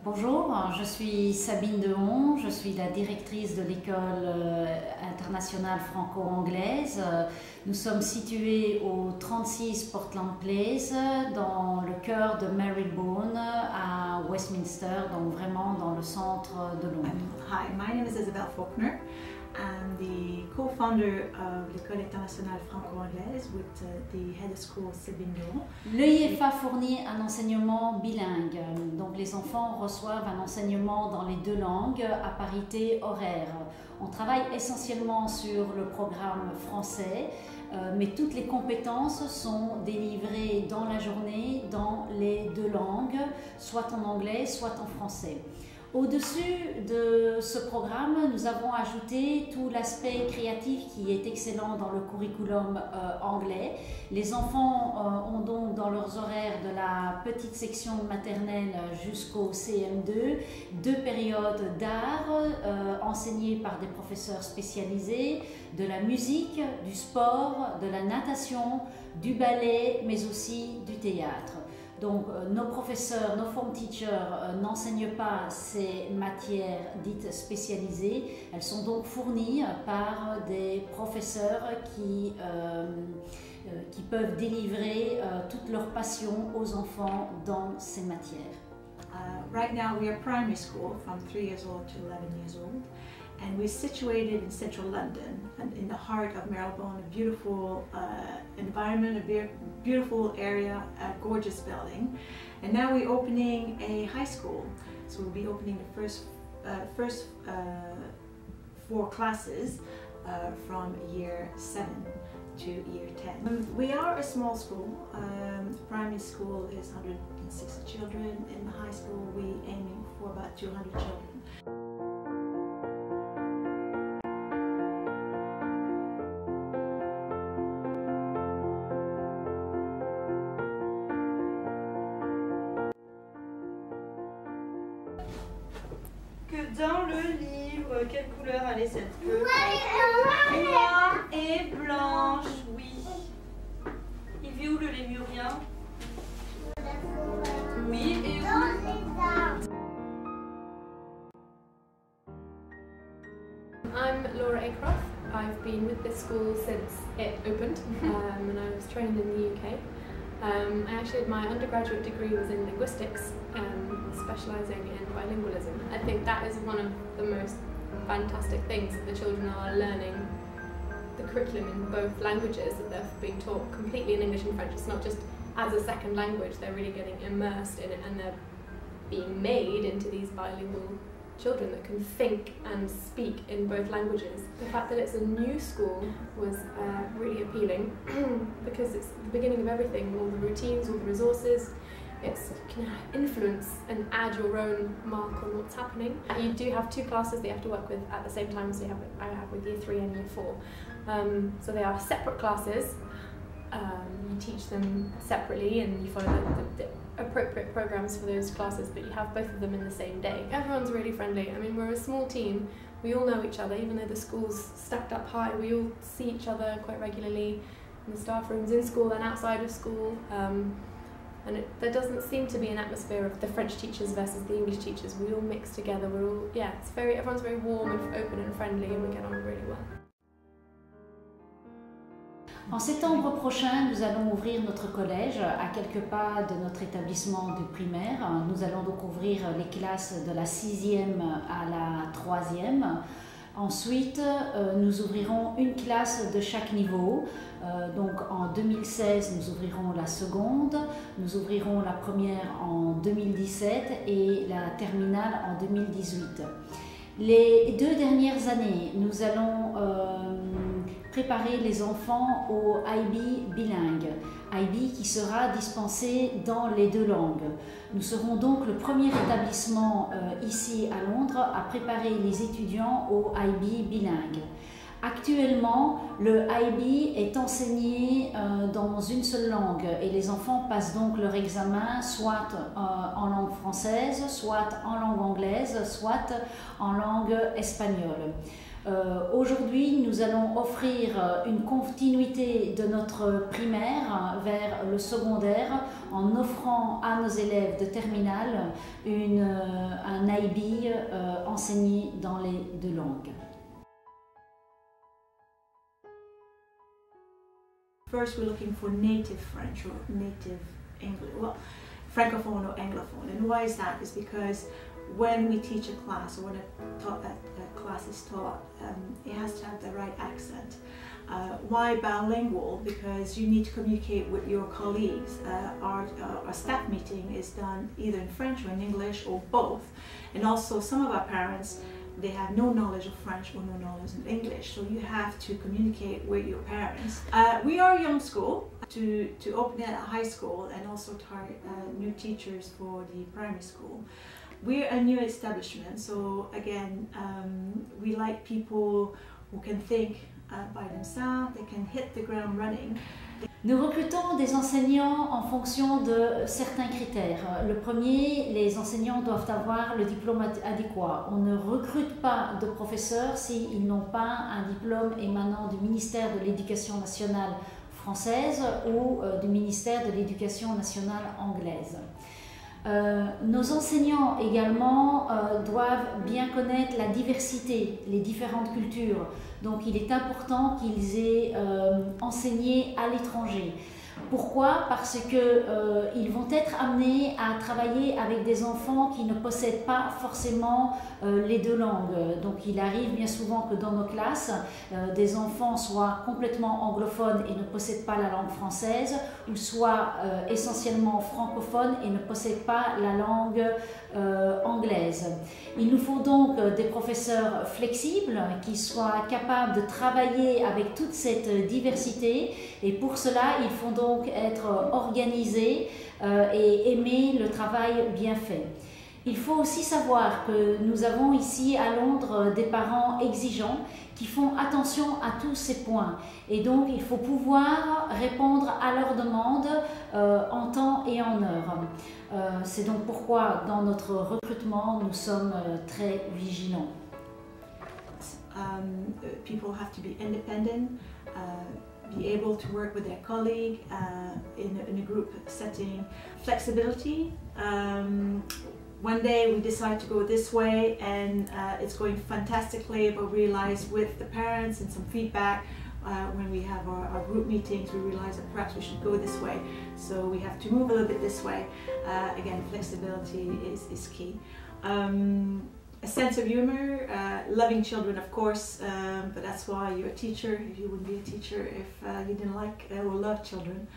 Bonjour, je suis Sabine Dehon, je suis la directrice de l'école internationale franco-anglaise. Nous sommes situés au 36 Portland Place, dans le cœur de Marylebone, à Westminster, donc vraiment dans le centre de Londres. Hi, my name is Isabelle Faulkner. I'm the co-founder of l'École internationale franco-anglaise with the head of school Sabine Dehon. L'EIFA fournit un enseignement bilingue, donc les enfants reçoivent un enseignement dans les deux langues à parité horaire. On travaille essentiellement sur le programme français, mais toutes les compétences sont délivrées dans la journée dans les deux langues, soit en anglais, soit en français. Au-dessus de ce programme, nous avons ajouté tout l'aspect créatif qui est excellent dans le curriculum anglais. Les enfants ont donc dans leurs horaires de la petite section maternelle jusqu'au CM2 deux périodes d'art enseignées par des professeurs spécialisés, de la musique, du sport, de la natation, du ballet, mais aussi du théâtre. Donc nos professeurs, nos form teachers n'enseignent pas ces matières dites spécialisées. Elles sont donc fournies par des professeurs qui peuvent délivrer toute leur passion aux enfants dans ces matières. Right now we are primary school from 3 years old to 11 years old, and we're situated in central London and in the heart of Marylebone, a beautiful environment, a beautiful area, a gorgeous building. And now we're opening a high school, so we'll be opening the first 4 classes from year 7 to year 10. We are a small school. Primary school is 160 children. In the high school we're aiming for about 200 children. Que dans le livre, quelle couleur allait cette queue? Noire et blanche, oui. Il vit où le lémurien? Oui, et où? I'm Laura Acroft. I've been with this school since it opened and I was trained in the UK. Actually, my undergraduate degree was in linguistics, specialising in bilingualism. I think that is one of the most fantastic things that the children are learning the curriculum in both languages, that they're being taught completely in English and French. It's not just as a second language, they're really getting immersed in it and they're being made into these bilingual children that can think and speak in both languages. The fact that it's a new school was really appealing because it's the beginning of everything, all the routines, all the resources. You can influence and add your own mark on what's happening. You do have 2 classes that you have to work with at the same time as I have with year 3 and year 4. So they are separate classes. You teach them separately and you follow the appropriate programs for those classes, but you have both of them in the same day. Everyone's really friendly. I mean, we're a small team. We all know each other, even though the school's stacked up high. We all see each other quite regularly in the staff rooms, in school and outside of school. And there doesn't seem to be an atmosphere of the French teachers versus the English teachers. We all mix together. We're all, everyone's very warm and open and friendly, and we get on really well. En septembre prochain, nous allons ouvrir notre collège à quelques pas de notre établissement de primaire. Nous allons donc ouvrir les classes de la 6e à la 3e. Ensuite, nous ouvrirons une classe de chaque niveau. Donc en 2016, nous ouvrirons la seconde, nous ouvrirons la première en 2017 et la terminale en 2018. Les 2 dernières années, nous allons préparer les enfants au IB bilingue, IB qui sera dispensé dans les 2 langues. Nous serons donc le premier établissement ici à Londres à préparer les étudiants au IB bilingue. Actuellement, le IB est enseigné dans une seule langue et les enfants passent donc leur examen soit en langue française, soit en langue anglaise, soit en langue espagnole. Aujourd'hui, nous allons offrir une continuité de notre primaire vers le secondaire en offrant à nos élèves de terminale un IB enseigné dans les deux langues. First, we're looking for native French or native English, well, Francophone or Anglophone. And why is that? Is because when we teach a class, or when a class is taught, it has to have the right accent. Why bilingual? Because you need to communicate with your colleagues. Our staff meeting is done either in French or in English or both. And also some of our parents, they have no knowledge of French or no knowledge of English, so you have to communicate with your parents. We are a young school to open at a high school and also target new teachers for the primary school. We're a new establishment, so again, we like people who can think by themselves, they can hit the ground running. Nous recrutons des enseignants en fonction de certains critères. Le premier, les enseignants doivent avoir le diplôme adéquat. On ne recrute pas de professeurs s'ils n'ont pas un diplôme émanant du ministère de l'Éducation nationale française ou du ministère de l'Éducation nationale anglaise. Nos enseignants également doivent bien connaître la diversité, les différentes cultures. Donc il est important qu'ils aient enseigné à l'étranger. Pourquoi? Parce qu'ils vont être amenés à travailler avec des enfants qui ne possèdent pas forcément les deux langues. Donc il arrive bien souvent que dans nos classes, des enfants soient complètement anglophones et ne possèdent pas la langue française, ou soient essentiellement francophones et ne possèdent pas la langue anglaise. Il nous faut donc des professeurs flexibles qui soient capables de travailler avec toute cette diversité, et pour cela il faut donc être organisés et aimer le travail bien fait. Il faut aussi savoir que nous avons ici à Londres des parents exigeants qui font attention à tous ces points, et donc il faut pouvoir répondre à leurs demandes en temps et en heure. C'est donc pourquoi dans notre recrutement nous sommes très vigilants. People have to be independent, be able to work with their colleague in a group setting. Flexibility. One day we decide to go this way and it's going fantastically, but we realize with the parents and some feedback when we have our group meetings, we realize that perhaps we should go this way. So we have to move a little bit this way. Again, flexibility is key. A sense of humor, loving children of course, but that's why you're a teacher. You wouldn't be a teacher if you didn't like or love children.